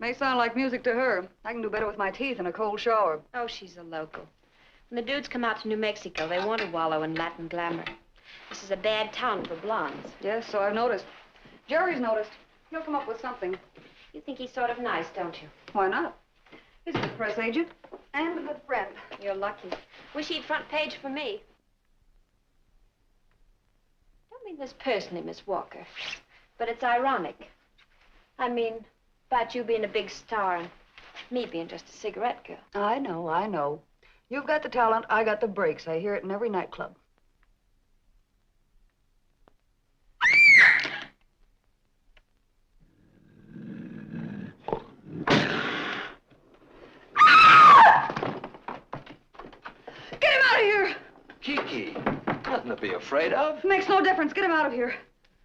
May sound like music to her. I can do better with my teeth in a cold shower. Oh, she's a local. When the dudes come out to New Mexico, they want to wallow in Latin glamour. This is a bad town for blondes. Yes, so I've noticed. Jerry's noticed. He'll come up with something. You think he's sort of nice, don't you? Why not? He's a good press agent and a good friend. You're lucky. Wish he'd front page for me. Don't mean this personally, Miss Walker, but it's ironic. I mean, about you being a big star and me being just a cigarette girl. I know. You've got the talent, I got the breaks. I hear it in every nightclub. Get him out of here! Kiki, nothing to be afraid of. Makes no difference. Get him out of here.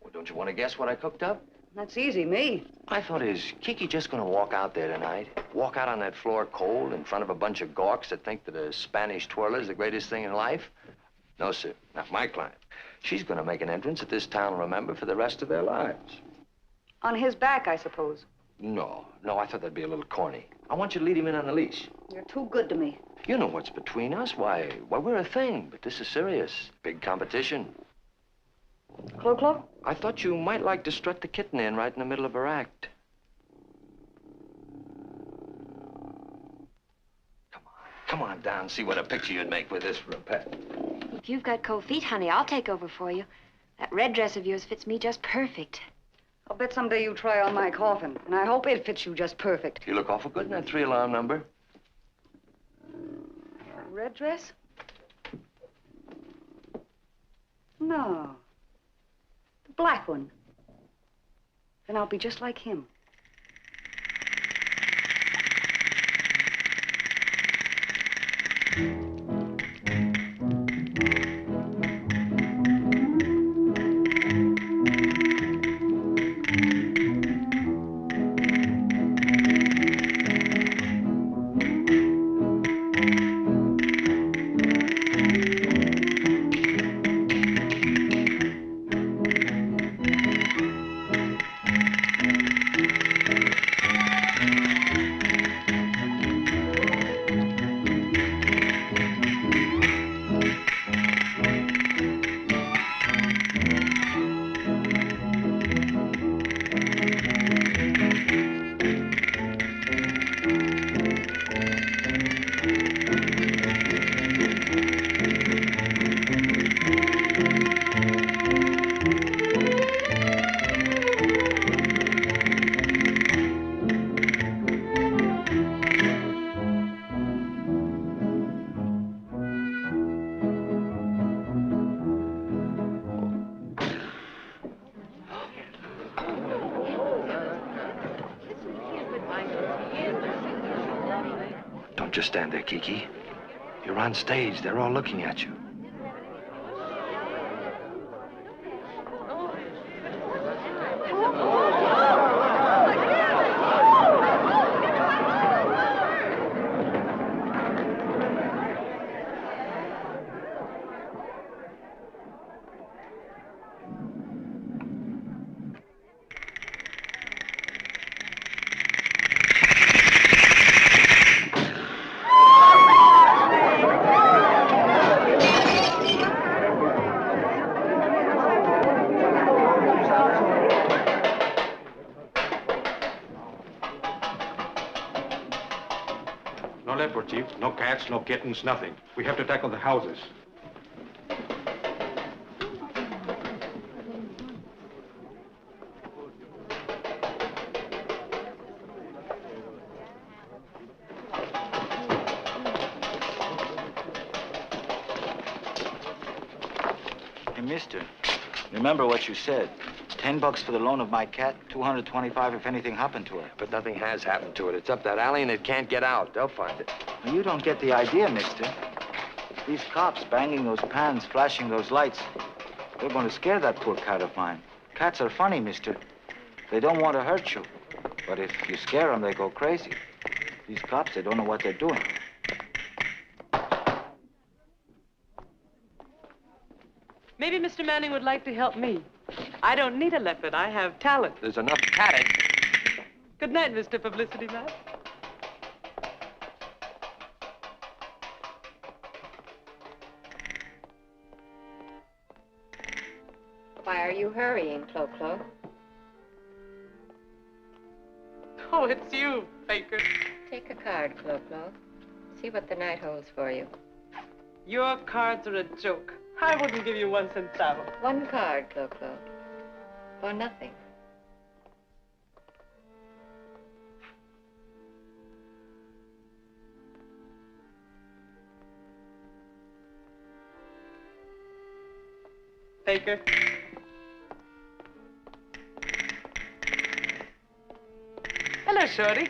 Well, don't you want to guess what I cooked up? That's easy, me. My thought is, Kiki just gonna walk out there tonight, walk out on that floor cold in front of a bunch of gawks that think that a Spanish twirler is the greatest thing in life? No, sir, not my client. She's gonna make an entrance that this town will remember for the rest of their lives. On his back, I suppose. No, I thought that'd be a little corny. I want you to lead him in on the leash. You're too good to me. You know what's between us. Why, we're a thing, but this is serious. Big competition. Clo-Clo? I thought you might like to strut the kitten in right in the middle of her act. Come on down, see what a picture you'd make with this for a pet. If you've got cold feet, honey, I'll take over for you. That red dress of yours fits me just perfect. I'll bet someday you try on my coffin, and I hope it fits you just perfect. You look awful good in that 3-alarm number. Red dress? No. The black one. Then I'll be just like him. Don't just stand there, Kiki. You're on stage. They're all looking at you. No leopard, Chief. No cats, no kittens, nothing. We have to tackle the houses. Hey, mister, remember what you said. $10 for the loan of my cat, $225 if anything happened to her. But nothing has happened to it. It's up that alley and it can't get out. They'll find it. Well, you don't get the idea, mister. These cops banging those pans, flashing those lights, they're going to scare that poor cat of mine. Cats are funny, mister. They don't want to hurt you. But if you scare them, they go crazy. These cops, they don't know what they're doing. Maybe Mr. Manning would like to help me. I don't need a leopard. I have talent. There's enough cat. Good night, Mr. Publicity Man. Why are you hurrying, Clo-Clo? Oh, it's you, Faker. Take a card, Clo-Clo. See what the night holds for you. Your cards are a joke. I wouldn't give you 1 centavo. One card, Clo-Clo. For nothing. Faker. Hello, Shorty.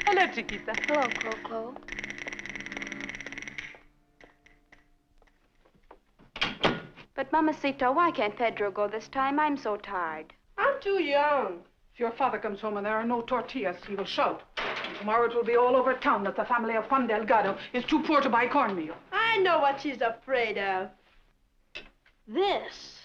Hello, Chiquita. Hello, Clo-Clo. But, Mamacita, why can't Pedro go this time? I'm so tired. I'm too young. If your father comes home and there are no tortillas, he will shout. And tomorrow it will be all over town that the family of Juan Delgado is too poor to buy cornmeal. I know what she's afraid of. This.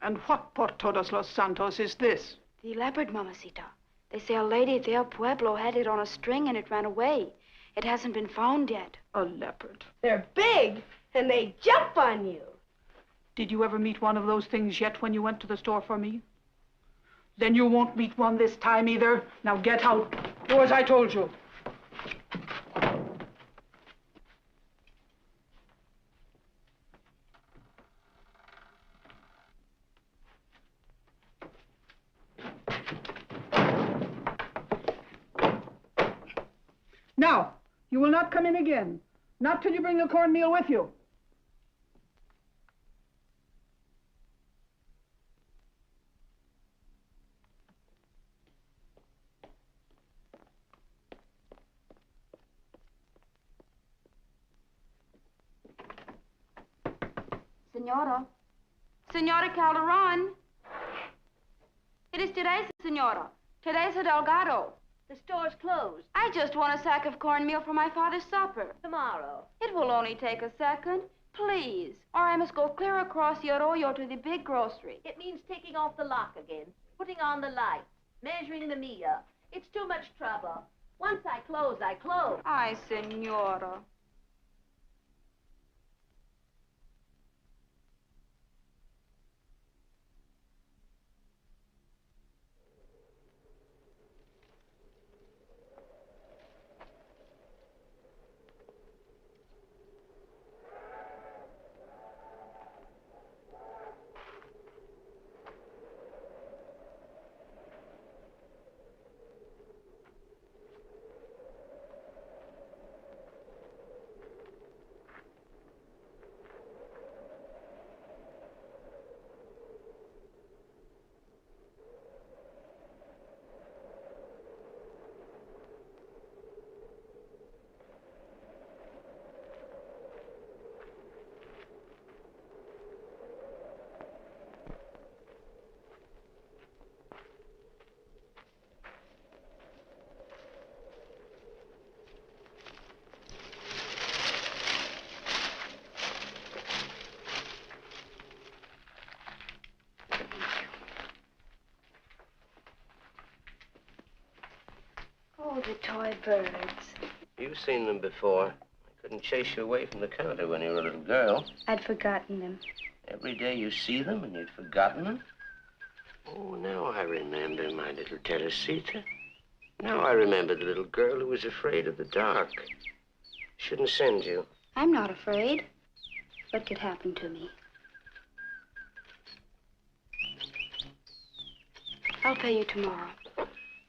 And what, por todos los santos, is this? The leopard, Mamacita. They say a lady at their pueblo had it on a string and it ran away. It hasn't been found yet. A leopard. They're big, and they jump on you. Did you ever meet one of those things yet when you went to the store for me? Then you won't meet one this time either. Now get out. Do as I told you. Now, you will not come in again. Not till you bring the cornmeal with you. Senora. Senora Calderon. It is Teresa, Senora. Teresa Delgado. The store's closed. I just want a sack of cornmeal for my father's supper. Tomorrow. It will only take a second. Please. Or I must go clear across the arroyo to the big grocery. It means taking off the lock again, putting on the lights, measuring the meal. It's too much trouble. Once I close, I close. Ay, Senora. Oh, the toy birds. You've seen them before. I couldn't chase you away from the counter when you were a little girl. I'd forgotten them. Every day you see them and you'd forgotten them? Oh, now I remember my little Teresita. Now I remember the little girl who was afraid of the dark. Shouldn't send you. I'm not afraid. What could happen to me? I'll pay you tomorrow.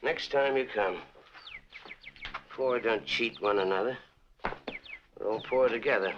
Next time you come. Poor don't cheat one another. We're all poor together.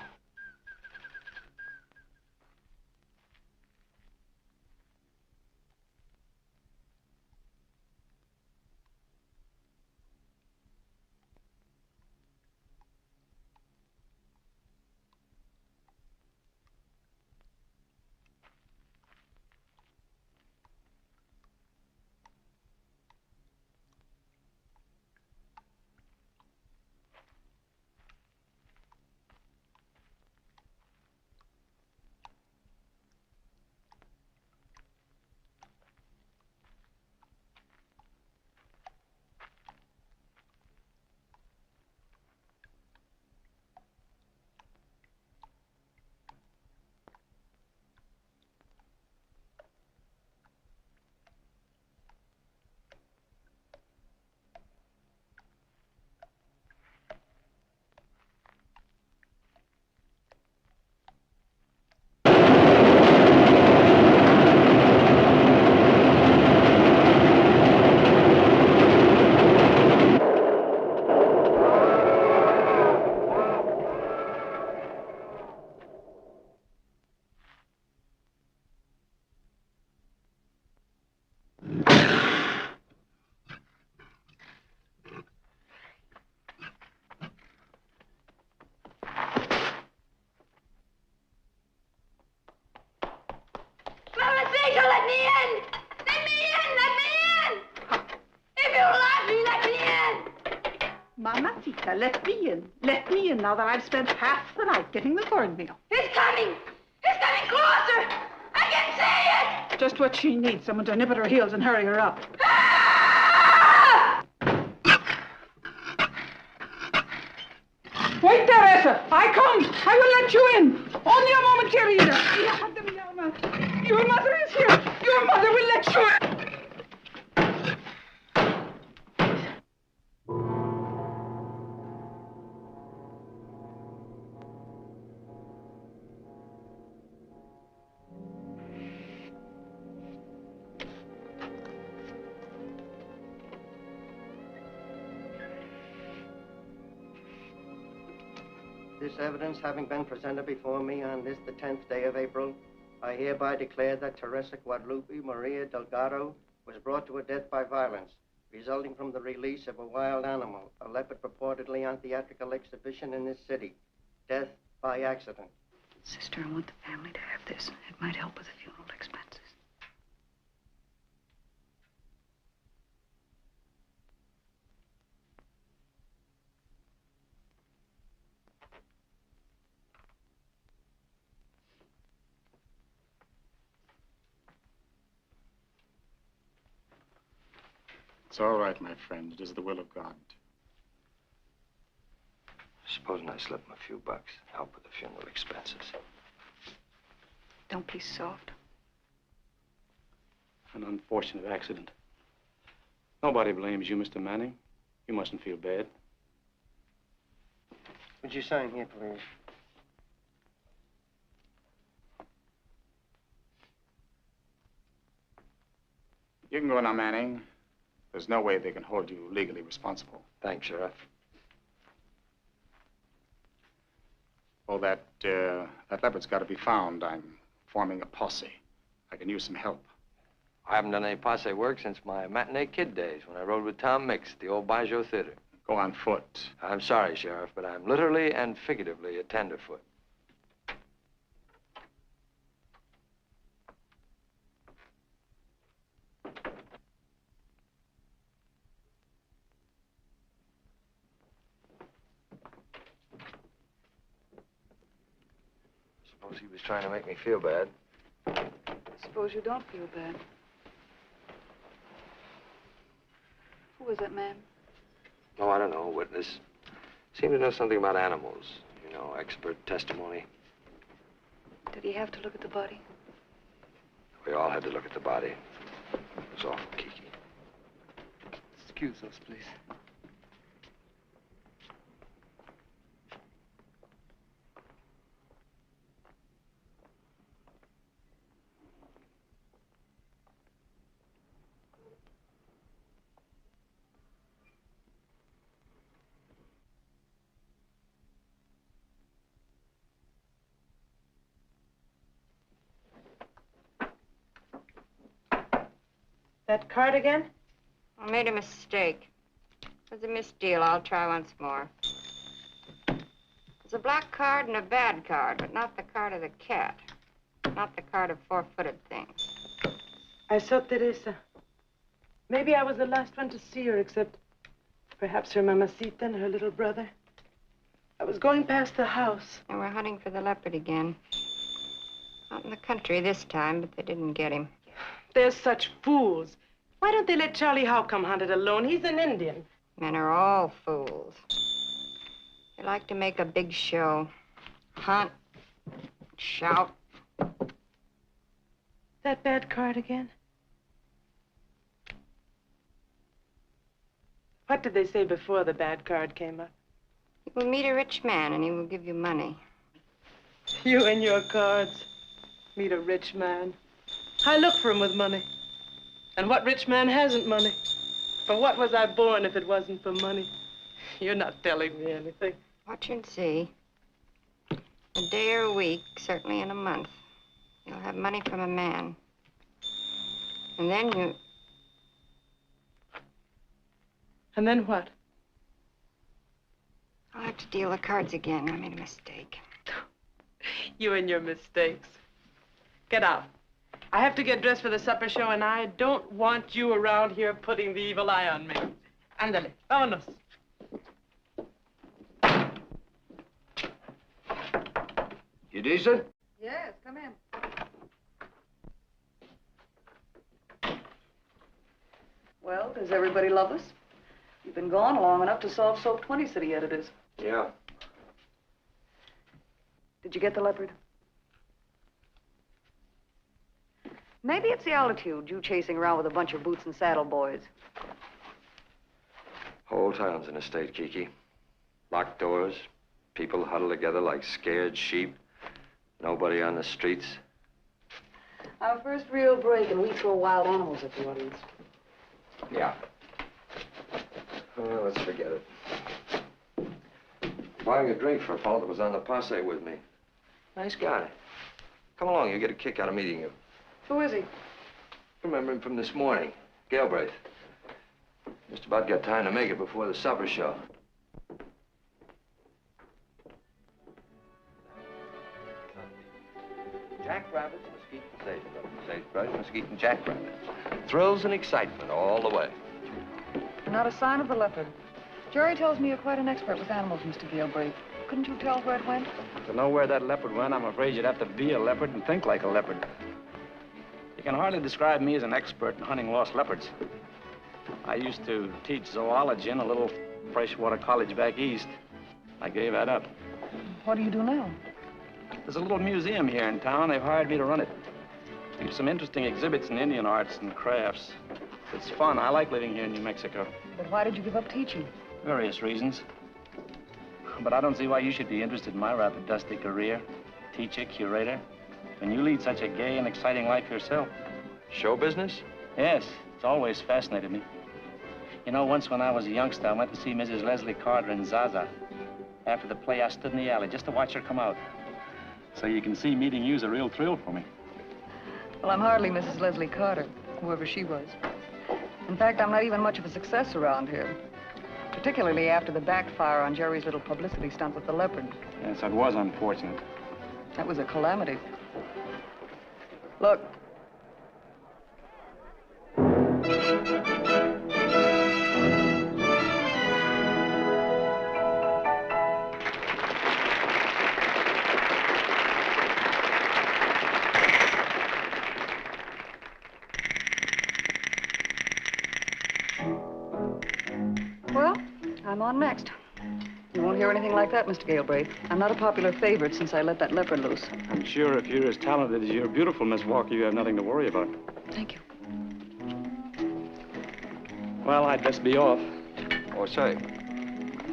Teresa, let me in. Let me in now that I've spent half the night getting the cornmeal. He's coming! He's coming closer! I can see it! Just what she needs, someone to nip at her heels and hurry her up. Wait, Teresa! I come! I will let you in! Only a moment, querida! Your mother is here! Your mother will let you in! This evidence having been presented before me on this, the 10th day of April, I hereby declare that Teresa Guadalupe Maria Delgado was brought to her death by violence, resulting from the release of a wild animal, a leopard purportedly on theatrical exhibition in this city. Death by accident. Sister, I want the family to have this. It might help with the funeral expenses. It's all right, my friend. It is the will of God. Supposing I slip him a few bucks, help with the funeral expenses. Don't be soft. An unfortunate accident. Nobody blames you, Mr. Manning. You mustn't feel bad. Would you sign here, please? You can go now, Manning. There's no way they can hold you legally responsible. Thanks, Sheriff. Oh, that leopard's got to be found. I'm forming a posse. I can use some help. I haven't done any posse work since my matinee kid days when I rode with Tom Mix at the old Bijou Theater. Go on foot. I'm sorry, Sheriff, but I'm literally and figuratively a tenderfoot. Suppose he was trying to make me feel bad. Suppose you don't feel bad. Who was that man? Oh, I don't know, witness. Seemed to know something about animals. You know, expert testimony. Did he have to look at the body? We all had to look at the body. It was awful, Kiki. Excuse us, please. That card again? I made a mistake. It was a misdeal. I'll try once more. There's a black card and a bad card, but not the card of the cat. Not the card of four-footed things. I saw Teresa. Maybe I was the last one to see her, except perhaps her mamacita and her little brother. I was going past the house. And we're hunting for the leopard again. Out in the country this time, but they didn't get him. They're such fools. Why don't they let Charlie Howe come hunt it alone? He's an Indian. Men are all fools. They like to make a big show. Hunt. Shout. That bad card again? What did they say before the bad card came up? You will meet a rich man and he will give you money. You and your cards. Meet a rich man. I look for him with money. And what rich man hasn't money? For what was I born if it wasn't for money? You're not telling me anything. Watch and see. A day or a week, certainly in a month, you'll have money from a man. And then you... And then what? I'll have to deal the cards again. I made a mistake. You and your mistakes. Get out. I have to get dressed for the supper show, and I don't want you around here putting the evil eye on me. Ándale, vámonos. You decent? Yes, come in. Well, does everybody love us? You've been gone long enough to solve Soap 20 city editors. Yeah. Did you get the leopard? Maybe it's the altitude, you chasing around with a bunch of boots and saddle boys. Whole town's in a state, Kiki. Locked doors, people huddled together like scared sheep. Nobody on the streets. Our first real break, and we throw wild animals at the audience. Yeah. Well, let's forget it. Buying a drink for a fellow that was on the posse with me. Nice guy. Come along, you'll get a kick out of meeting him. Who is he? Remember him from this morning, Galbraith. Just about got time to make it before the supper show. Jackrabbits, mesquite, and sagebrush. Sagebrush, mesquite, and jackrabbit. Thrills and excitement all the way. Not a sign of the leopard. Jerry tells me you're quite an expert with animals, Mr. Galbraith. Couldn't you tell where it went? To know where that leopard went, I'm afraid you'd have to be a leopard and think like a leopard. You can hardly describe me as an expert in hunting lost leopards. I used to teach zoology in a little freshwater college back east. I gave that up. What do you do now? There's a little museum here in town. They've hired me to run it. There's some interesting exhibits in Indian arts and crafts. It's fun. I like living here in New Mexico. But why did you give up teaching? Various reasons. But I don't see why you should be interested in my rather dusty career. Teacher, curator. When you lead such a gay and exciting life yourself. Show business? Yes, it's always fascinated me. You know, once when I was a youngster, I went to see Mrs. Leslie Carter in Zaza. After the play, I stood in the alley just to watch her come out. So you can see meeting you's a real thrill for me. Well, I'm hardly Mrs. Leslie Carter, whoever she was. In fact, I'm not even much of a success around here. Particularly after the backfire on Jerry's little publicity stunt with the leopard. Yes, that was unfortunate. That was a calamity. Look. Well, I'm on next. You won't hear anything like that, Mr. Galbraith. I'm not a popular favorite since I let that leopard loose. I'm sure if you're as talented as you're beautiful, Miss Walker, you have nothing to worry about. Thank you. Well, I'd best be off. Oh, say,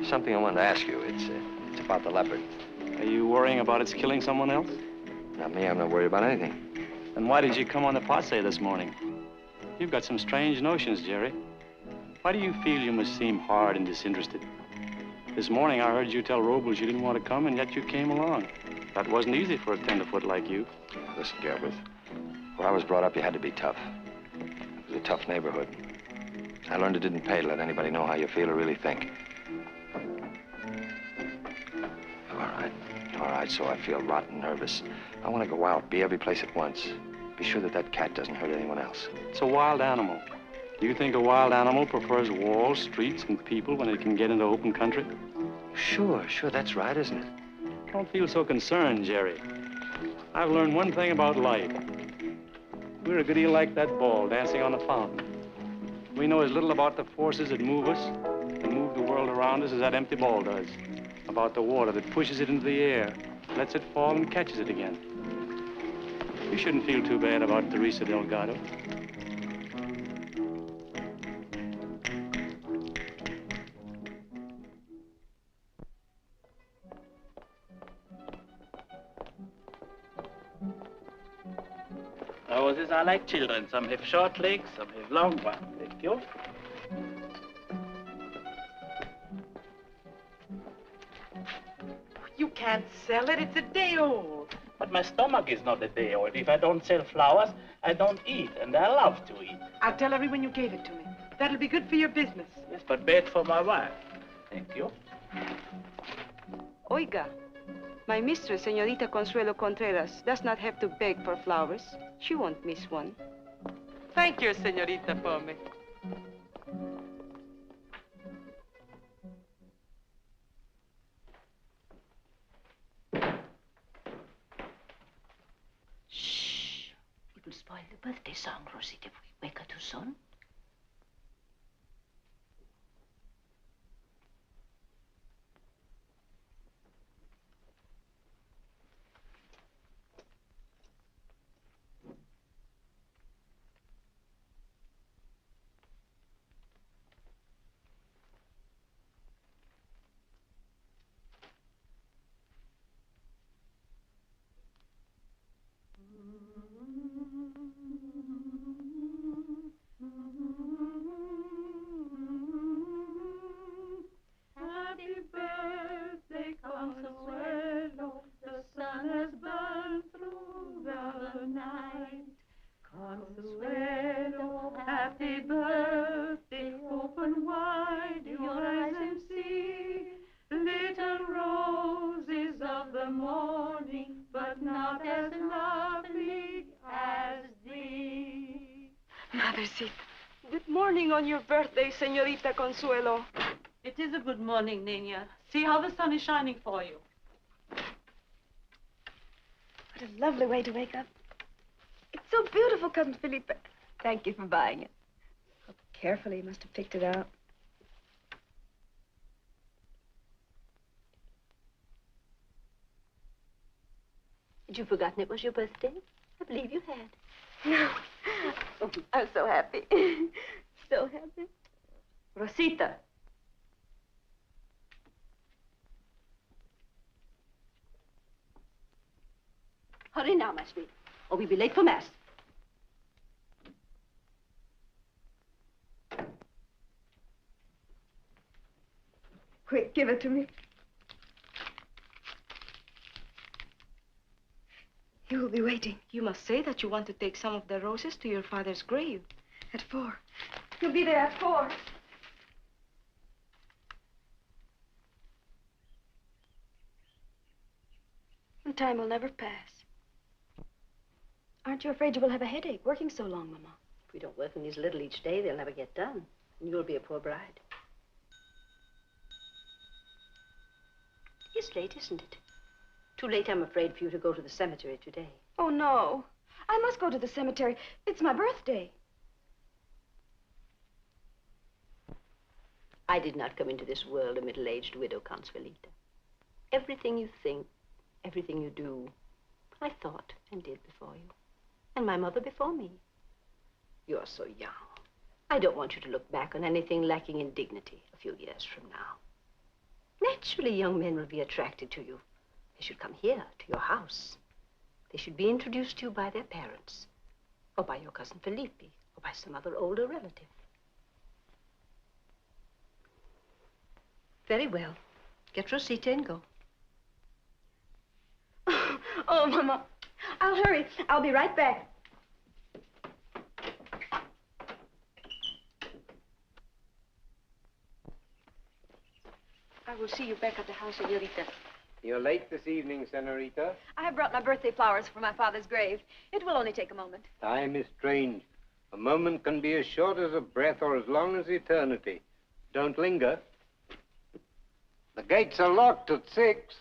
something I wanted to ask you. It's about the leopard. Are you worrying about its killing someone else? Not me. I'm not worried about anything. Then why did you come on the posse this morning? You've got some strange notions, Jerry. Why do you feel you must seem hard and disinterested? This morning I heard you tell Robles you didn't want to come, and yet you came along. That wasn't easy for a tenderfoot like you. Listen, Galbraith, where I was brought up, you had to be tough. It was a tough neighborhood. I learned it didn't pay to let anybody know how you feel or really think. All right, so I feel rotten nervous. I want to go out, be every place at once. Be sure that that cat doesn't hurt anyone else. It's a wild animal. Do you think a wild animal prefers walls, streets, and people when it can get into open country? Sure, that's right, isn't it? Don't feel so concerned, Jerry. I've learned one thing about life. We're a good deal like that ball dancing on a fountain. We know as little about the forces that move us and move the world around us as that empty ball does. About the water that pushes it into the air, lets it fall and catches it again. You shouldn't feel too bad about Teresa Delgado. Roses are like children. Some have short legs, some have long ones. Thank you. You can't sell it. It's a day old. But my stomach is not a day old. If I don't sell flowers, I don't eat, and I love to eat. I'll tell everyone you gave it to me. That'll be good for your business. Yes, but bad for my wife. Thank you. Oiga, my mistress, Señorita Consuelo Contreras, does not have to beg for flowers. She won't miss one. Thank you, Señorita, for me. spoil the birthday song, Rosita, if we wake her too soon. Happy birthday, Consuelo. The sun has burned through the night. Consuelo, happy birthday. Open wide your eyes and see little roses of the morning, but not as lovely as thee. Mothercita, good morning on your birthday, Señorita Consuelo. It is a good morning, Nina. See how the sun is shining for you. What a lovely way to wake up. It's so beautiful, Cousin Felipe. Thank you for buying it. So carefully, you must have picked it out. Had you forgotten it was your birthday? I believe you had. No. Oh, I'm so happy. So happy. Rosita. Hurry now, my sweet, or we'll be late for Mass. Quick, give it to me. You will be waiting. You must say that you want to take some of the roses to your father's grave. At 4. You'll be there at 4. And time will never pass. Aren't you afraid you will have a headache working so long, Mama? If we don't work on these little each day, they'll never get done. And you'll be a poor bride. It's late, isn't it? Too late, I'm afraid, for you to go to the cemetery today. Oh, no. I must go to the cemetery. It's my birthday. I did not come into this world a middle-aged widow, Consuelita. Everything you think, everything you do, I thought and did before you. And my mother before me. You're so young. I don't want you to look back on anything lacking in dignity a few years from now. Naturally, young men will be attracted to you. They should come here, to your house. They should be introduced to you by their parents, or by your cousin Felipe, or by some other older relative. Very well. Get Rosita and go. Oh, Mama. I'll hurry. I'll be right back. I will see you back at the house, Señorita. You're late this evening, Senorita. I have brought my birthday flowers for my father's grave. It will only take a moment. Time is strange. A moment can be as short as a breath or as long as eternity. Don't linger. The gates are locked at 6.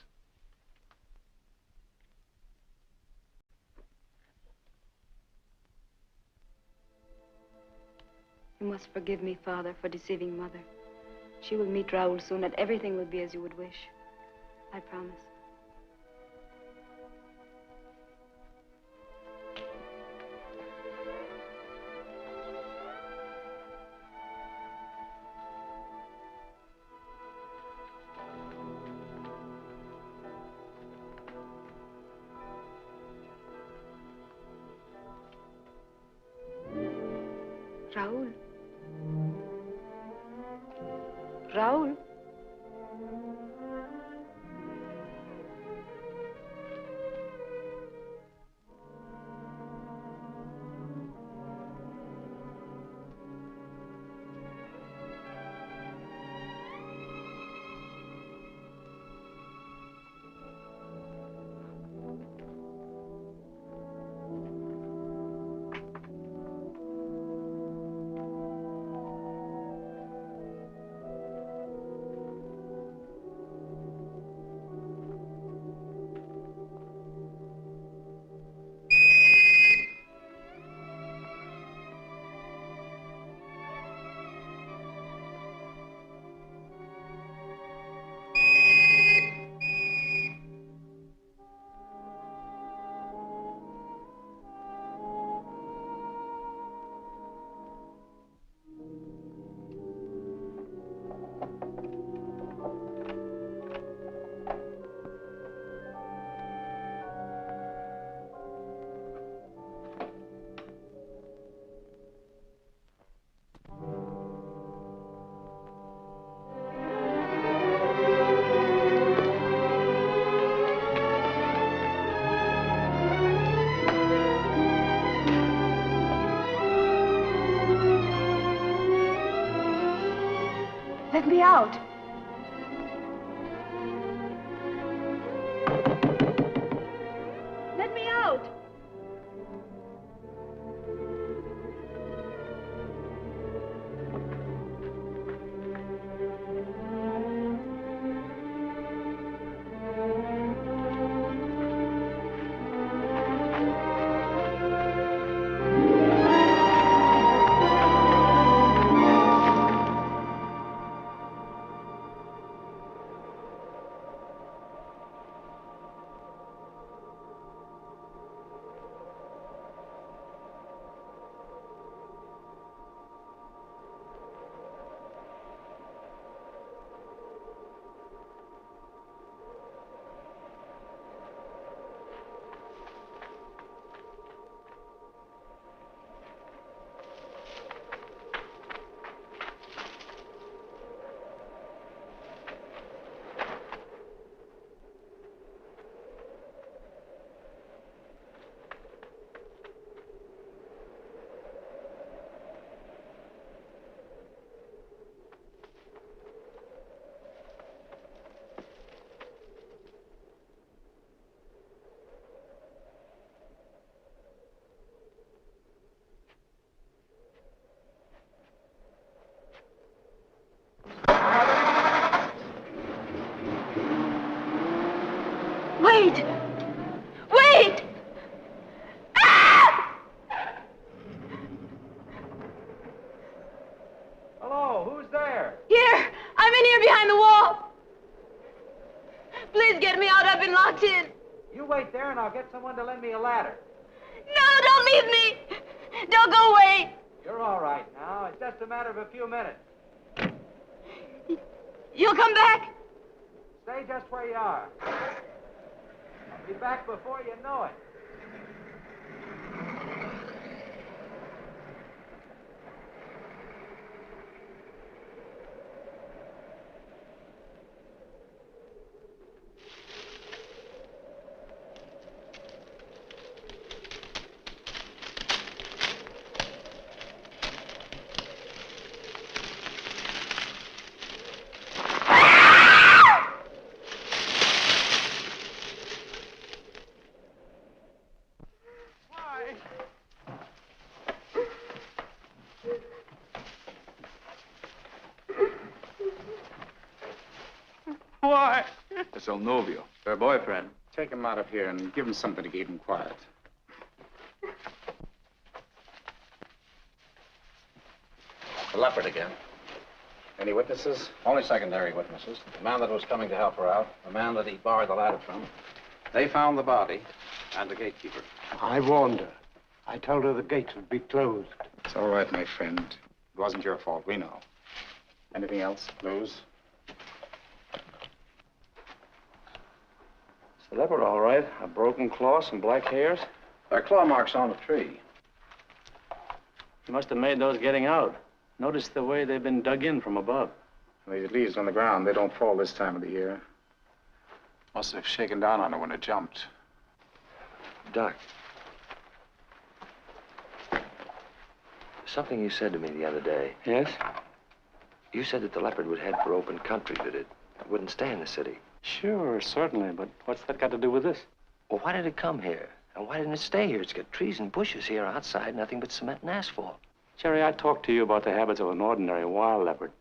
You must forgive me, Father, for deceiving Mother. She will meet Raoul soon, and everything will be as you would wish. I promise. Raoul. Raoul. Let me out. Let me out. Wait! Wait! Ah! Hello, who's there? Here! I'm in here behind the wall! Please get me out. I've been locked in. You wait there and I'll get someone to lend me a ladder. No, don't leave me! Don't go away! You're all right now. It's just a matter of a few minutes. You'll come back? Stay just where you are. I'll be back before you know it. Why? It's El Novio, her boyfriend. Take him out of here and give him something to keep him quiet. The Leopard again. Any witnesses? Only secondary witnesses. The man that was coming to help her out, the man that he borrowed the ladder from. They found the body and the gatekeeper. I warned her. I told her the gates would be closed. It's all right, my friend. It wasn't your fault, we know. Anything else? Clues? It's the leopard, all right. A broken claw, some black hairs. There are claw marks on the tree. He must have made those getting out. Notice the way they've been dug in from above. These leaves on the ground, they don't fall this time of the year. Must have shaken down on her when it jumped. Doc. Something you said to me the other day. Yes? You said that the Leopard would head for open country, that it wouldn't stay in the city. Sure, certainly, but what's that got to do with this? Well, why did it come here? And why didn't it stay here? It's got trees and bushes here outside, nothing but cement and asphalt. Jerry, I talked to you about the habits of an ordinary wild leopard.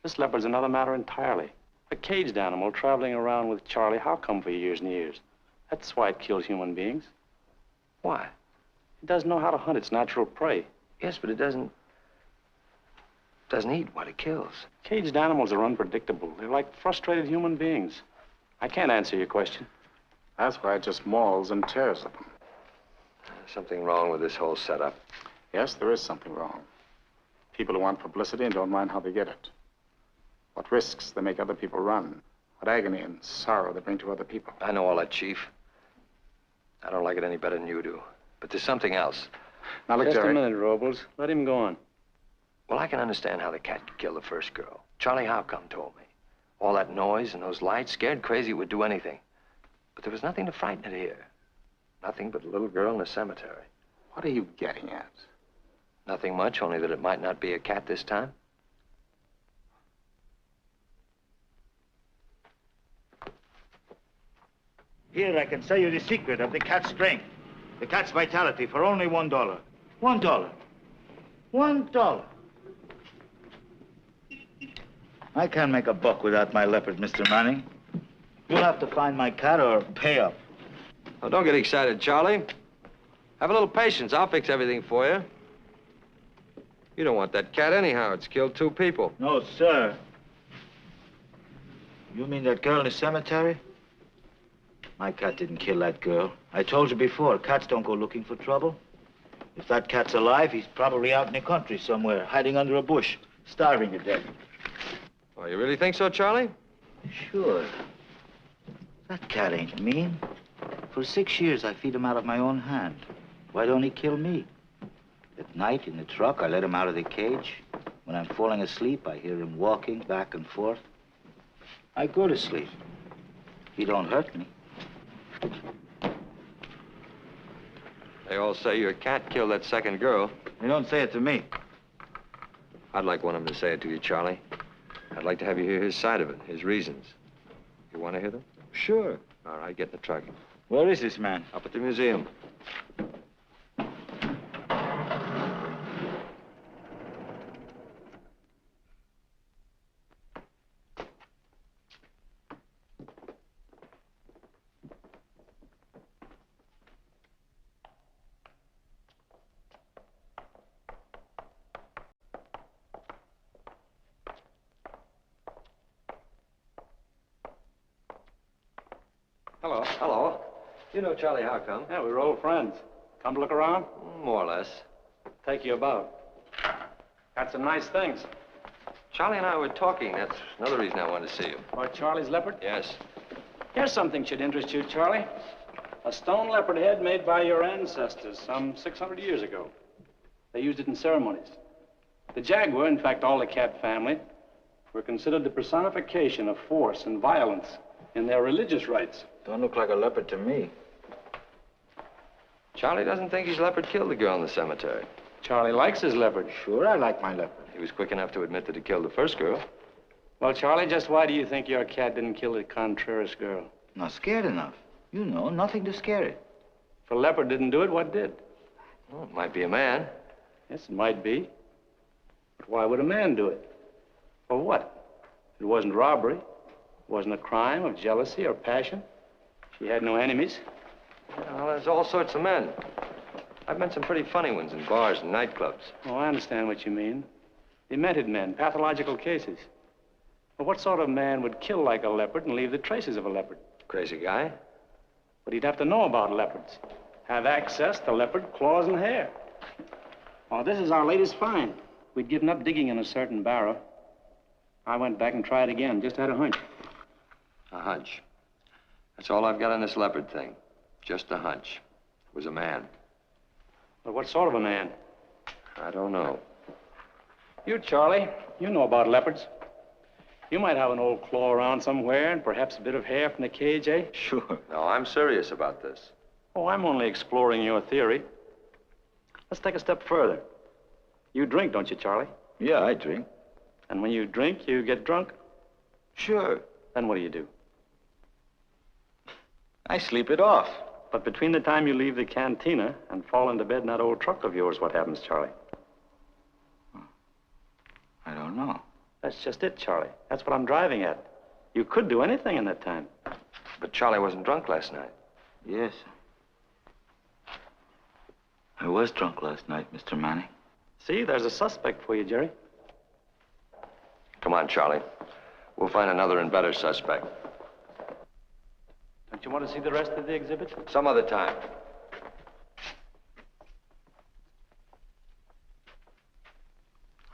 This leopard's another matter entirely. A caged animal traveling around with Charlie. How come for years and years? That's why it kills human beings. Why? It doesn't know how to hunt its natural prey. Yes, but it doesn't eat what it kills. Caged animals are unpredictable. They're like frustrated human beings. I can't answer your question. That's why it just mauls and tears at them. Something wrong with this whole setup. Yes, there is something wrong. People who want publicity and don't mind how they get it. What risks they make other people run. What agony and sorrow they bring to other people. I know all that, Chief. I don't like it any better than you do. But there's something else. Now, look, Just Jerry. a minute, Robles. Let him go on. Well, I can understand how the cat could kill the first girl. Charlie Howcome told me. All that noise and those lights, scared crazy, would do anything. But there was nothing to frighten it here. Nothing but a little girl in a cemetery. What are you getting at? Nothing much, only that it might not be a cat this time. Here, I can sell you the secret of the cat's strength, the cat's vitality for only $1. $1. $1. I can't make a buck without my leopard, Mr. Manning. You'll have to find my cat or pay up. Oh, don't get excited, Charlie. Have a little patience. I'll fix everything for you. You don't want that cat anyhow. It's killed 2 people. No, sir. You mean that girl in the cemetery? My cat didn't kill that girl. I told you before, cats don't go looking for trouble. If that cat's alive, he's probably out in the country somewhere, hiding under a bush, starving to death. Oh, you really think so, Charlie? Sure. That cat ain't mean. For 6 years, I feed him out of my own hand. Why don't he kill me? At night, in the truck, I let him out of the cage. When I'm falling asleep, I hear him walking back and forth. I go to sleep. He don't hurt me. They all say your cat killed that second girl. They don't say it to me. I'd like one of them to say it to you, Charlie. I'd like to have you hear his side of it, his reasons. You want to hear them? Sure. All right, get in the truck. Where is this man? Up at the museum. Hello. Hello. You know Charlie Harcum? Yeah, we were old friends. Come to look around? More or less. Take you about. Got some nice things. Charlie and I were talking. That's another reason I wanted to see you. About Charlie's leopard? Yes. Here's something should interest you, Charlie. A stone leopard head made by your ancestors some 600 years ago. They used it in ceremonies. The jaguar, in fact, all the cat family, were considered the personification of force and violence in their religious rites. Don't look like a leopard to me. Charlie doesn't think his leopard killed the girl in the cemetery. Charlie likes his leopard. Sure, I like my leopard. He was quick enough to admit that he killed the first girl. Well, Charlie, just why do you think your cat didn't kill the Contreras girl? Not scared enough. You know, nothing to scare it. If a leopard didn't do it, what did? Well, it might be a man. Yes, it might be. But why would a man do it? For what? It wasn't robbery. It wasn't a crime of jealousy or passion. She had no enemies. Well, there's all sorts of men. I've met some pretty funny ones in bars and nightclubs. Oh, I understand what you mean. Demented men, pathological cases. But what sort of man would kill like a leopard and leave the traces of a leopard? Crazy guy. But he'd have to know about leopards. Have access to leopard claws and hair. Oh, this is our latest find. We'd given up digging in a certain barrow. I went back and tried again. Just had a hunch. A hunch. That's all I've got on this leopard thing. Just a hunch. It was a man. But what sort of a man? I don't know. You, Charlie, you know about leopards. You might have an old claw around somewhere and perhaps a bit of hair from the cage, eh? Sure. No, I'm serious about this. Oh, I'm only exploring your theory. Let's take a step further. You drink, don't you, Charlie? Yeah, I drink. And when you drink, you get drunk? Sure. Then what do? I sleep it off. But between the time you leave the cantina and fall into bed in that old truck of yours, what happens, Charlie? I don't know. That's just it, Charlie. That's what I'm driving at. You could do anything in that time. But Charlie wasn't drunk last night. Yes. I was drunk last night, Mr. Manning. See, there's a suspect for you, Jerry. Come on, Charlie. We'll find another and better suspect. Don't you want to see the rest of the exhibit? Some other time.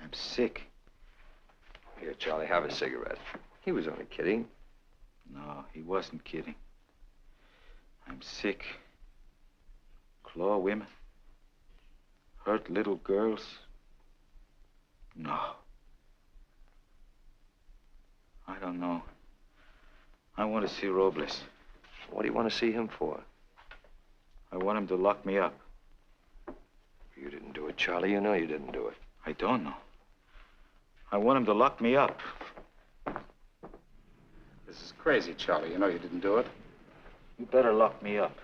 I'm sick. Here, Charlie, have a cigarette. He was only kidding. No, he wasn't kidding. I'm sick. Claw women. Hurt little girls. No. I don't know. I want to see Robles. What do you want to see him for? I want him to lock me up. You didn't do it, Charlie. You know you didn't do it. I don't know. I want him to lock me up. This is crazy, Charlie. You know you didn't do it. You better lock me up.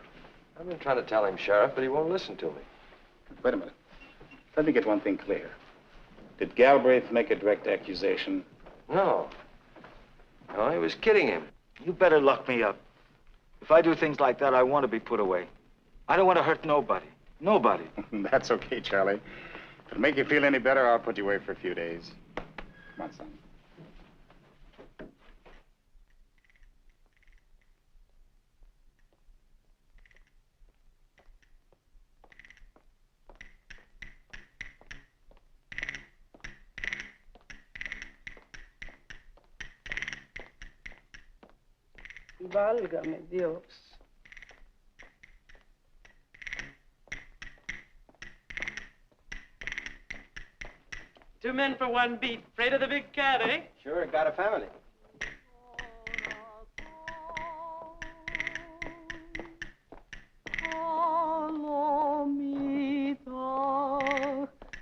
I've been trying to tell him, Sheriff, but he won't listen to me. Wait a minute. Let me get one thing clear. Did Galbraith make a direct accusation? No. No, he was kidding him. You better lock me up. If I do things like that, I want to be put away. I don't want to hurt nobody. Nobody. That's okay, Charlie. If it'll make you feel any better, I'll put you away for a few days. Come on, son. Válgame Dios. 2 men for 1 beat. Afraid of the big cat, eh? Sure, got a family. Palomita,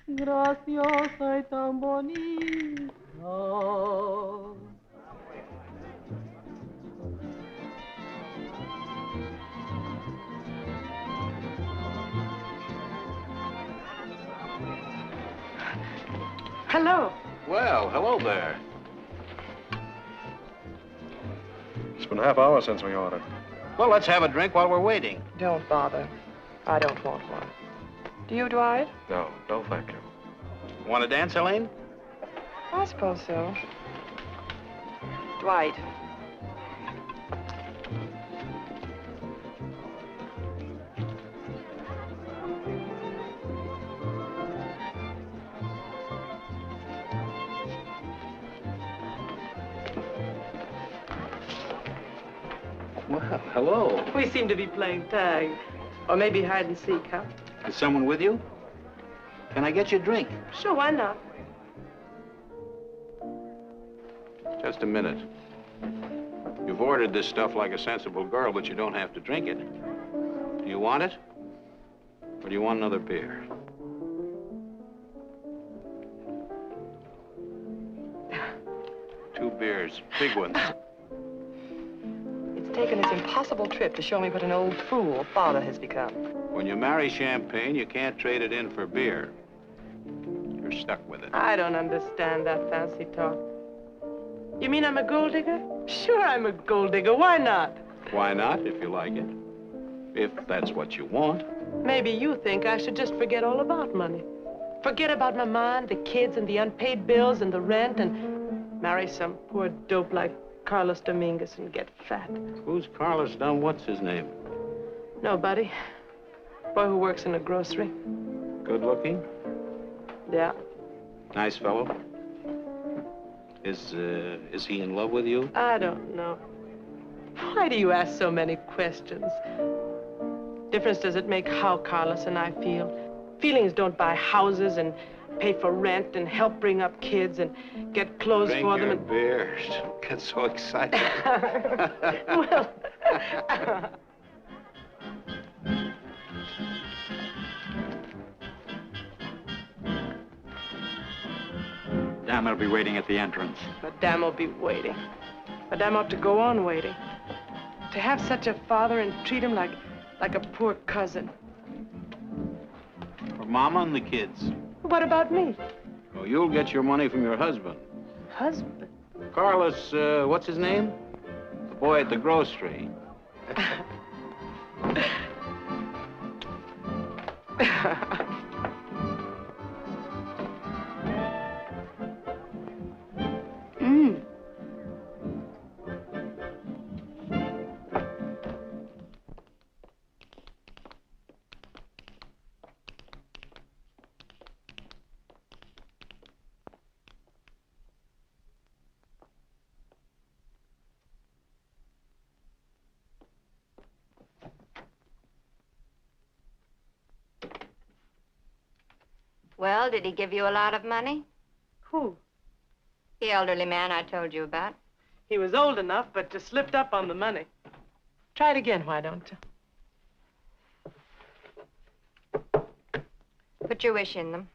graciosa y tan bonita. Hello. Well, hello there. It's been a half hour since we ordered. Well, let's have a drink while we're waiting. Don't bother. I don't want one. Do you, Dwight? No, no, thank you. Want to dance, Elaine? I suppose so. Dwight. Well, hello. We seem to be playing tag. Or maybe hide and seek, huh? Is someone with you? Can I get you a drink? Sure, why not? Just a minute. You've ordered this stuff like a sensible girl, but you don't have to drink it. Do you want it? Or do you want another beer? Two beers, big ones. It's taken this impossible trip to show me what an old fool father has become. When you marry champagne, you can't trade it in for beer. You're stuck with it. I don't understand that fancy talk. You mean I'm a gold digger? Sure, I'm a gold digger. Why not? Why not, if you like it? If that's what you want. Maybe you think I should just forget all about money. Forget about my mind, the kids, and the unpaid bills, and the rent, and marry some poor dope like Carlos Dominguez and get fat. Who's Carlos Dunn? What's his name? Nobody. Boy who works in a grocery. Good looking? Yeah. Nice fellow? Is he in love with you? I don't know. Why do you ask so many questions? Difference does it make how Carlos and I feel? Feelings don't buy houses and pay for rent and help bring up kids and get clothes Drink for them your and... beers. Don't get so excited. Well... Madame will be waiting at the entrance. Madame will be waiting. Madame ought to go on waiting. To have such a father and treat him like a poor cousin. For Mama and the kids. What about me? Oh, you'll get your money from your husband. Husband? Carlos, what's his name? The boy at the grocery. Well, did he give you a lot of money? Who? The elderly man I told you about. He was old enough, but just slipped up on the money. Try it again, why don't you? Put your wish in them.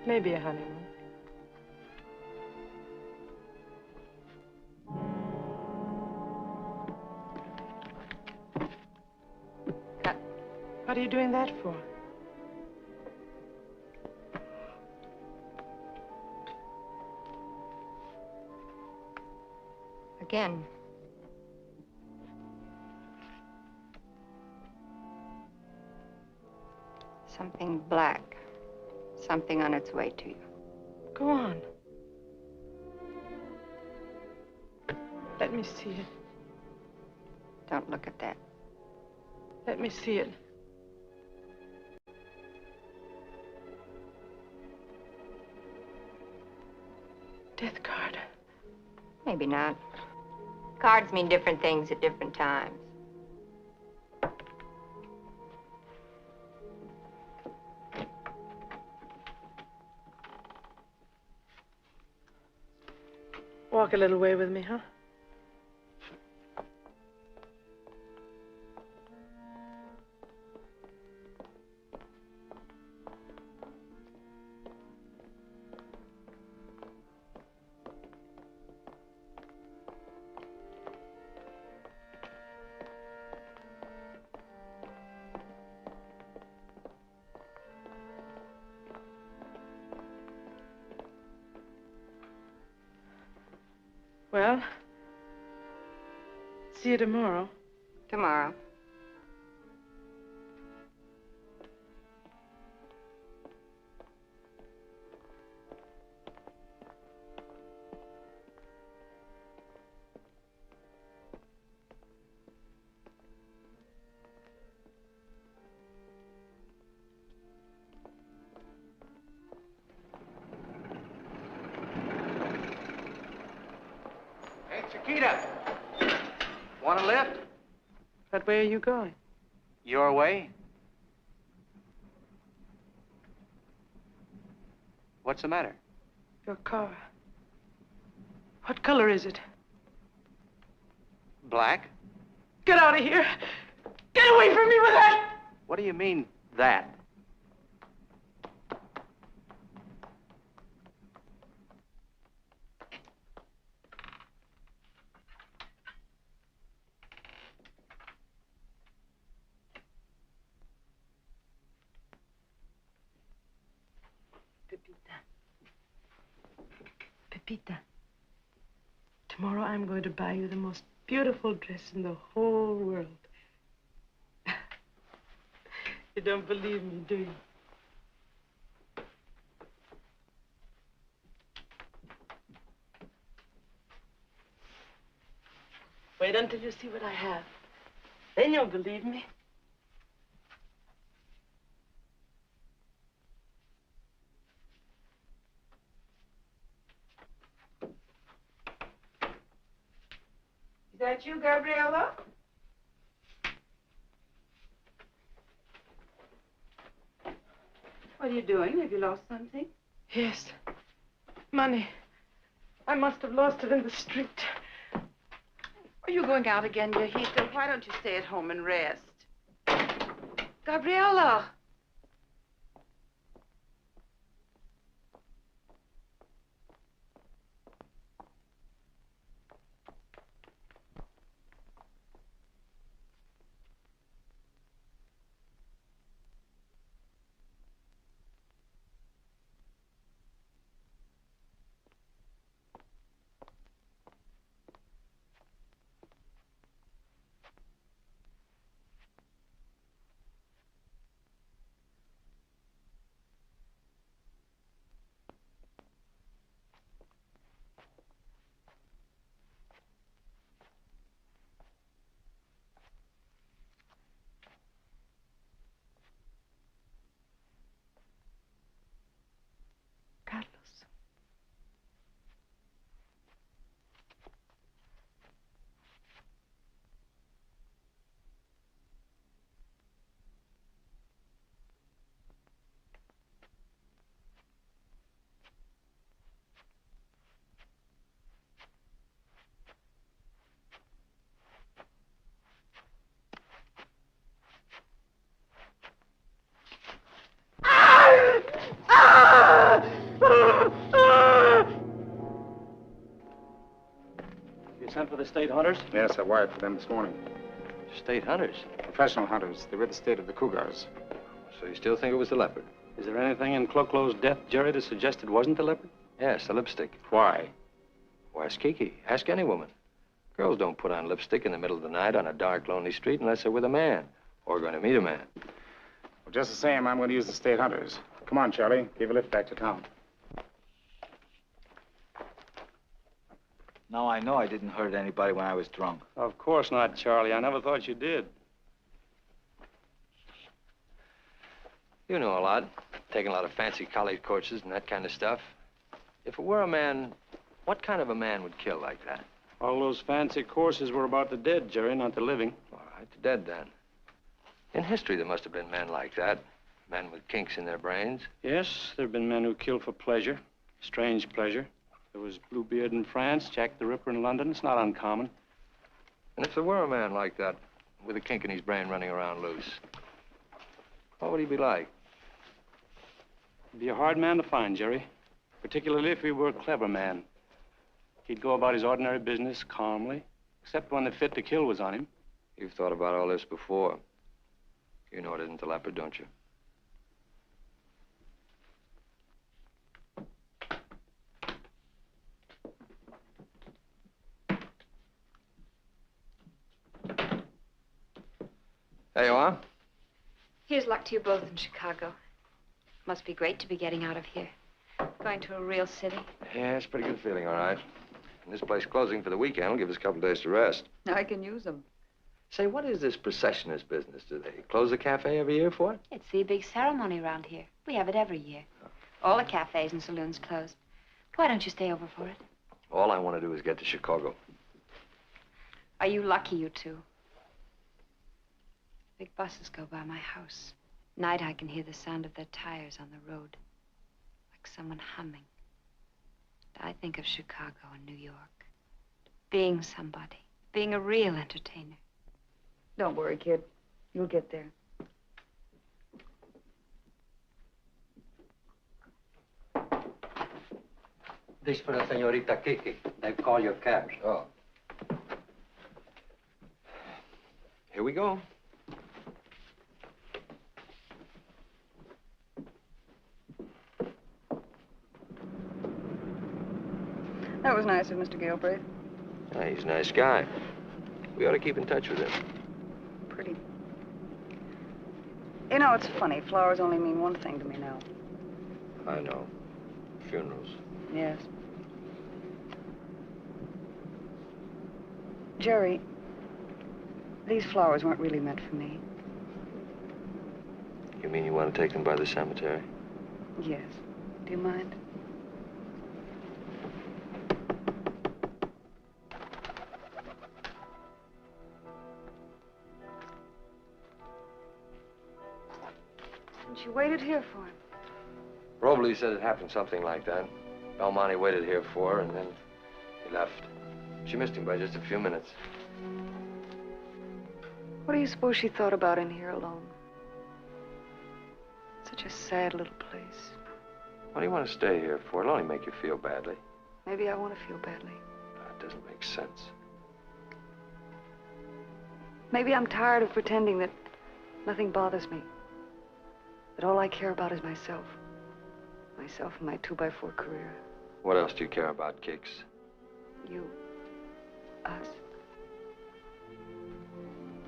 Maybe a honeymoon. Cut. What are you doing that for? Again. Something black. Something on its way to you. Go on. Let me see it. Don't look at that. Let me see it. Death card. Maybe not. Cards mean different things at different times. Walk a little way with me, huh? Well, see you tomorrow. Tomorrow. Hey, Chiquita. Want a lift? But where are you going? Your way? What's the matter? Your car. What color is it? Black? Get out of here! Get away from me with that! What do you mean, that? Pepita, tomorrow I'm going to buy you the most beautiful dress in the whole world. You don't believe me, do you? Wait until you see what I have. Then you'll believe me. Is that you, Gabriella? What are you doing? Have you lost something? Yes. Money. I must have lost it in the street. Are you going out again, Yahita? Why don't you stay at home and rest? Gabriella! state hunters? Yes, I wired for them this morning. State hunters? Professional hunters. They rid the state of the cougars. So you still think it was the leopard? Is there anything in Clo-Clo's death, Jerry, to suggest it wasn't the leopard? Yes, the lipstick. Why? Why, ask Kiki. Ask any woman. Girls don't put on lipstick in the middle of the night on a dark, lonely street unless they're with a man or going to meet a man. Well, just the same, I'm going to use the state hunters. Come on, Charlie. Give a lift back to town. Now I know I didn't hurt anybody when I was drunk. Of course not, Charlie. I never thought you did. You know a lot. Taking a lot of fancy college courses and that kind of stuff. If it were a man, what kind of a man would kill like that? All those fancy courses were about the dead, Jerry, not the living. All right, the dead then. In history, there must have been men like that. Men with kinks in their brains. Yes, there have been men who killed for pleasure. Strange pleasure. There was Bluebeard in France, Jack the Ripper in London. It's not uncommon. And if there were a man like that, with a kink in his brain running around loose, what would he be like? He'd be a hard man to find, Jerry. Particularly if he were a clever man. He'd go about his ordinary business calmly, except when the fit to kill was on him. You've thought about all this before. You know it isn't the leopard, don't you? There you are. Here's luck to you both in Chicago. Must be great to be getting out of here. Going to a real city. Yeah, it's a pretty good feeling, all right. And this place closing for the weekend will give us a couple of days to rest. I can use them. Say, what is this processionist business? Do they close the cafe every year for it? It's the big ceremony around here. We have it every year. All the cafes and saloons close. Why don't you stay over for it? All I want to do is get to Chicago. Are you lucky, you two? Big buses go by my house. Night I can hear the sound of their tires on the road. Like someone humming. I think of Chicago and New York. Being somebody. Being a real entertainer. Don't worry, kid. You'll get there. This for the Señorita Kiki. They call your cabs. Oh. Here we go. That was nice of Mr. Gilbreth. Yeah, he's a nice guy. We ought to keep in touch with him. Pretty. You know, it's funny. Flowers only mean one thing to me now. I know. Funerals. Yes. Jerry, these flowers weren't really meant for me. You mean you want to take them by the cemetery? Yes. Do you mind? And she waited here for him. Robley said it happened something like that. Belmonte waited here for her, and then he left. She missed him by just a few minutes. What do you suppose she thought about in here alone? Such a sad little place. What do you want to stay here for? It'll only make you feel badly. Maybe I want to feel badly. That doesn't make sense. Maybe I'm tired of pretending that nothing bothers me. That all I care about is myself. Myself and my 2x4 career. What else do you care about, Kicks? You. Us.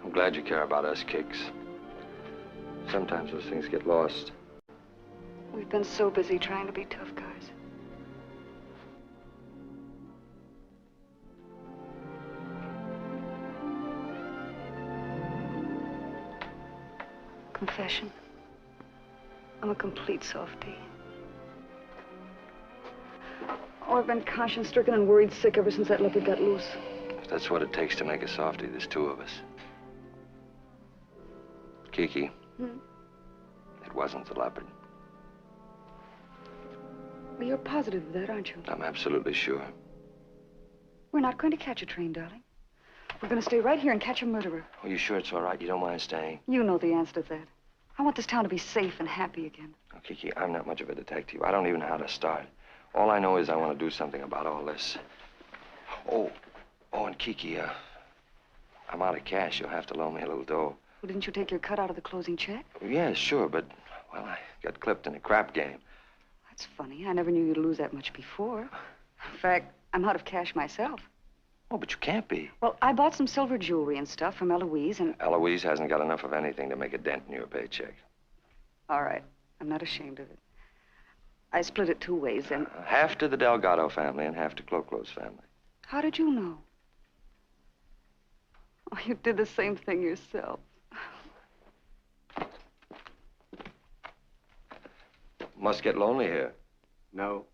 I'm glad you care about us, Kicks. Sometimes those things get lost. We've been so busy trying to be tough guys. Confession. I'm a complete softie. Oh, I've been conscience-stricken and worried sick ever since that leopard got loose. If that's what it takes to make a softie, there's two of us. Kiki, it wasn't the leopard. Well, you're positive of that, aren't you? I'm absolutely sure. We're not going to catch a train, darling. We're going to stay right here and catch a murderer. Are you sure it's all right? You don't mind staying? You know the answer to that. I want this town to be safe and happy again. Oh, Kiki, I'm not much of a detective. I don't even know how to start. All I know is I want to do something about all this. Oh, Oh, and Kiki, I'm out of cash. You'll have to loan me a little dough. Well, didn't you take your cut out of the closing check? Yeah, sure, but, well, I got clipped in a crap game. That's funny. I never knew you'd lose that much before. In fact, I'm out of cash myself. Oh, but you can't be. Well, I bought some silver jewelry and stuff from Eloise, and... Eloise hasn't got enough of anything to make a dent in your paycheck. All right. I'm not ashamed of it. I split it 2 ways, and... Half to the Delgado family and half to Clo-Clo's family. How did you know? Oh, you did the same thing yourself. Must get lonely here. No.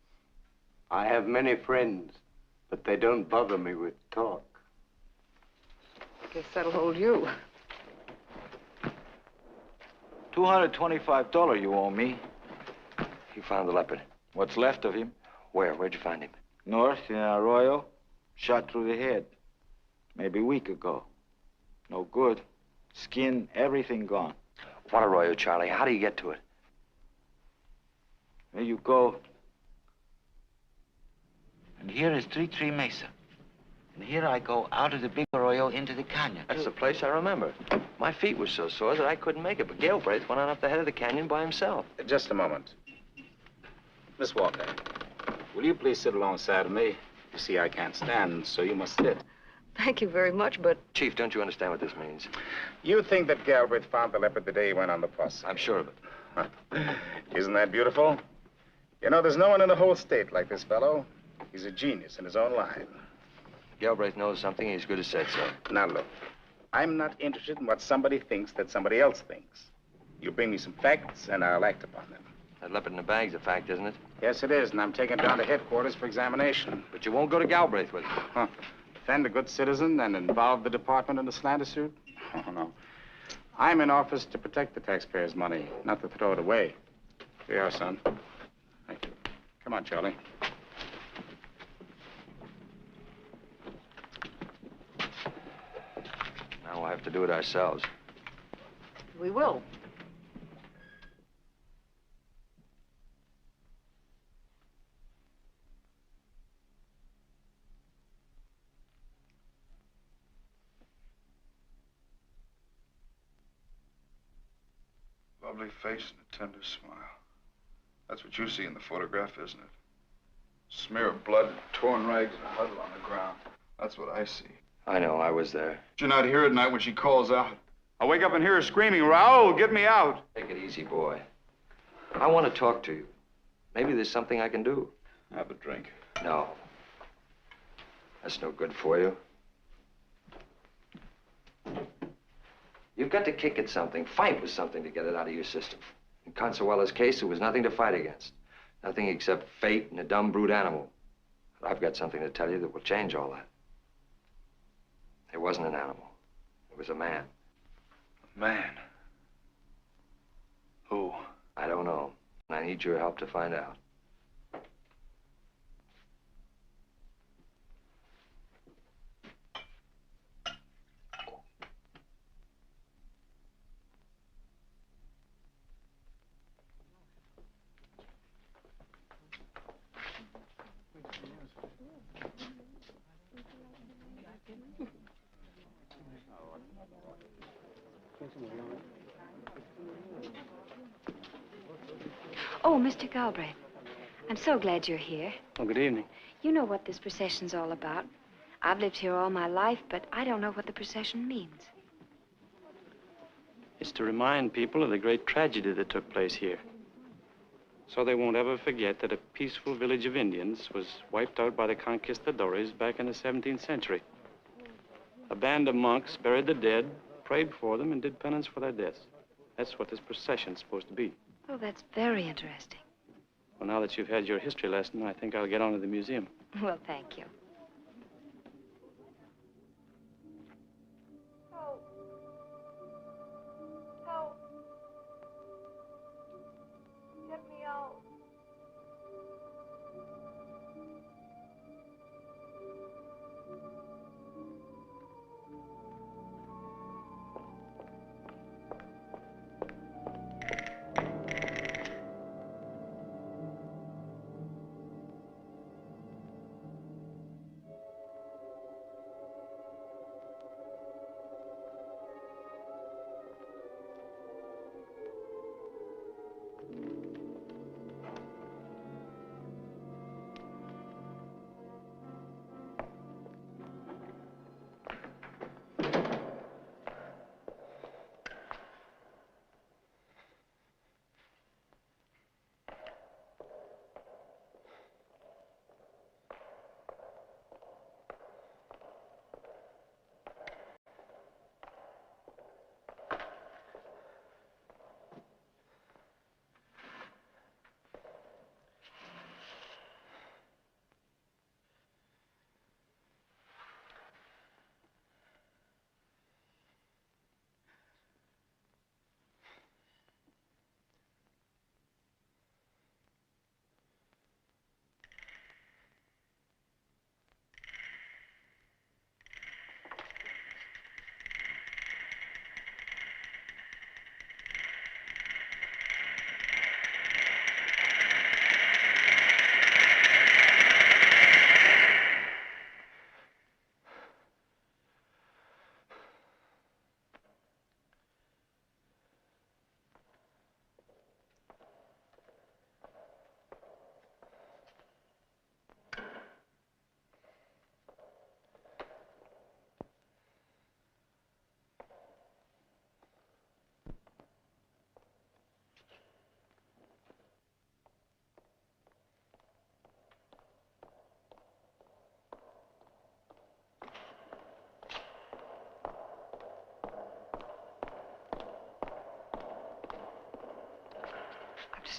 I have many friends, but they don't bother me with talk. Guess that'll hold you. $225 you owe me. You found the leopard. What's left of him? Where? Where'd you find him? North in Arroyo. Shot through the head. Maybe a week ago. No good. Skin, everything gone. What Arroyo, Charlie? How do you get to it? There you go. And here is 33 Mesa. And here I go out of the big arroyo into the canyon. That's the place I remember. My feet were so sore that I couldn't make it, but Galbraith went on up the head of the canyon by himself. Just a moment. Miss Walker, will you please sit alongside of me? You see, I can't stand, so you must sit. Thank you very much, but... Chief, don't you understand what this means? You think that Galbraith found the leopard the day he went on the bus? I'm sure of it. Isn't that beautiful? You know, there's no one in the whole state like this fellow. He's a genius in his own line. Galbraith knows something. He's good as said so. Now, look. I'm not interested in what somebody thinks that somebody else thinks. You bring me some facts, and I'll act upon them. That leopard in the bag's a fact, isn't it? Yes, it is, and I'm taking it down to headquarters for examination. But you won't go to Galbraith with it. Huh. Defend a good citizen and involve the department in a slander suit? Oh, no. I'm in office to protect the taxpayers' money, not to throw it away. Here you are, son. Thank you. Come on, Charlie. Now we'll have to do it ourselves. We will. Lovely face and a tender smile. That's what you see in the photograph, isn't it? Smear of blood, torn rags, and a huddle on the ground. That's what I see. I know, I was there. Did you not hear at night when she calls out? I wake up and hear her screaming, "Raoul, get me out!" Take it easy, boy. I want to talk to you. Maybe there's something I can do. Have a drink. No. That's no good for you. You've got to kick at something, fight with something to get it out of your system. In Consuela's case, there was nothing to fight against. Nothing except fate and a dumb brute animal. But I've got something to tell you that will change all that. It wasn't an animal. It was a man. A man? Who? I don't know. And I need your help to find out. Oh, Mr. Galbraith, I'm so glad you're here. Oh, good evening. You know what this procession's all about. I've lived here all my life, but I don't know what the procession means. It's to remind people of the great tragedy that took place here. So they won't ever forget that a peaceful village of Indians was wiped out by the conquistadores back in the 17th century. A band of monks buried the dead, prayed for them, and did penance for their deaths. That's what this procession's supposed to be. Oh, that's very interesting. Well, now that you've had your history lesson, I think I'll get on to the museum. Well, thank you. Help. Help. Get me out.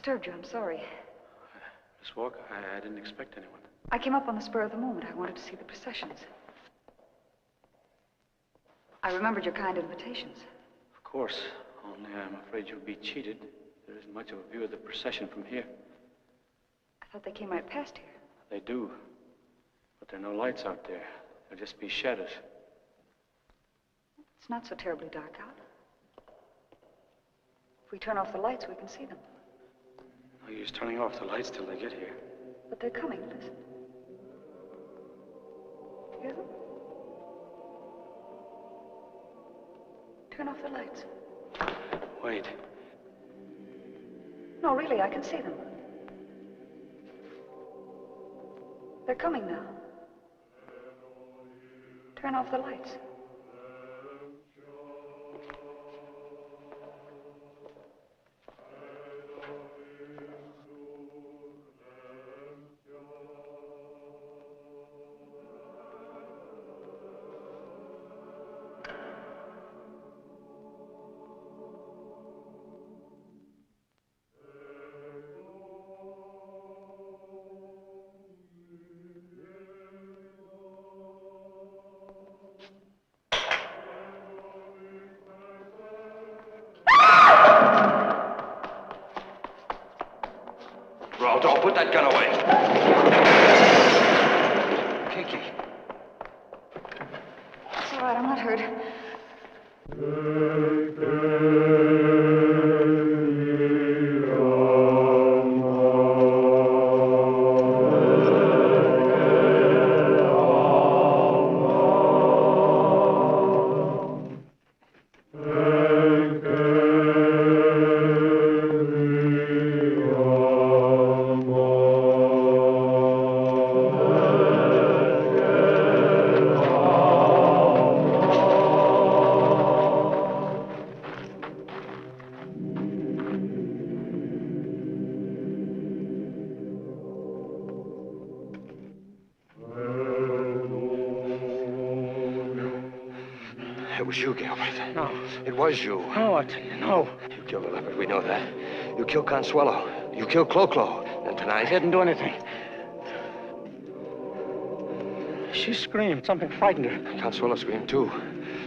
disturbed you. I'm sorry. Miss Walker, I didn't expect anyone. I came up on the spur of the moment. I wanted to see the processions. I remembered your kind invitations. Of course. Only I'm afraid you'll be cheated. There isn't much of a view of the procession from here. I thought they came right past here. They do. But there are no lights out there. There'll just be shadows. It's not so terribly dark out. If we turn off the lights, we can see them. No use turning off the lights till they get here. But they're coming. Listen. Hear them? Turn off the lights. Wait. No, really, I can see them. They're coming now. Turn off the lights. Don't put that gun away. Kiki. It's all right, I'm not hurt. It was you, Gilbert. No. It was you. No, I tell you, no. You killed the leopard, we know that. You killed Consuelo. You killed Clo-Clo. And tonight... I didn't do anything. She screamed. Something frightened her. Consuelo screamed, too.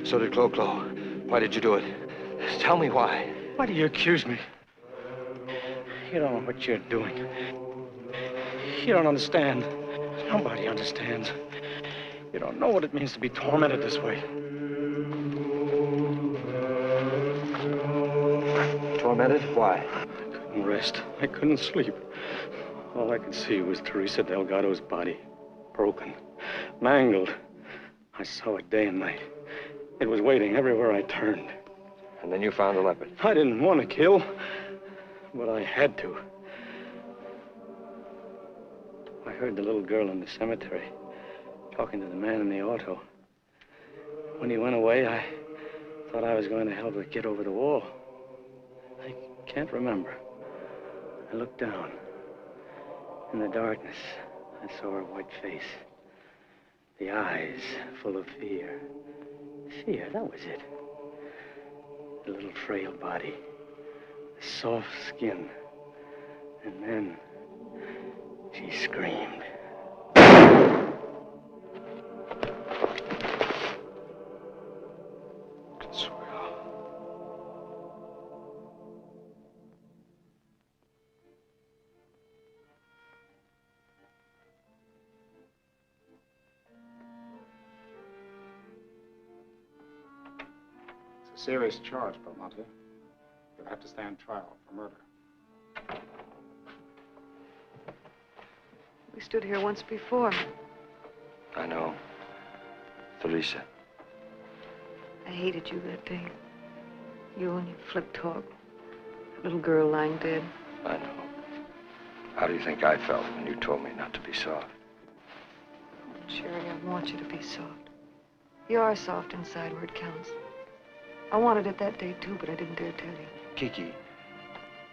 So did Clo-Clo. Why did you do it? Tell me why. Why do you accuse me? You don't know what you're doing. You don't understand. Nobody understands. You don't know what it means to be tormented this way. Tormented? Why? I couldn't rest. I couldn't sleep. All I could see was Teresa Delgado's body. Broken. Mangled. I saw it day and night. It was waiting everywhere I turned. And then you found the leopard. I didn't want to kill, but I had to. I heard the little girl in the cemetery talking to the man in the auto. When he went away, I thought I was going to help her get over the wall. I can't remember. I looked down. In the darkness, I saw her white face. The eyes full of fear. Fear, that was it. The little frail body. The soft skin. And then she screamed. Serious charge, Belmonte. You'll have to stand trial for murder. We stood here once before. I know. Teresa. I hated you that day. You and your flip talk. That little girl lying dead. I know. How do you think I felt when you told me not to be soft? Sherry, I want you to be soft. You are soft inside where it counts. I wanted it that day, too, but I didn't dare tell you. Kiki,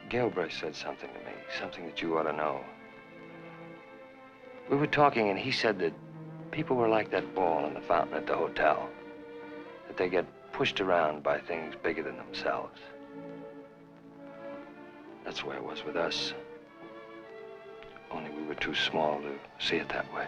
Gilbert said something to me, something that you ought to know. We were talking, and he said that people were like that ball in the fountain at the hotel. That they get pushed around by things bigger than themselves. That's the way it was with us. Only we were too small to see it that way.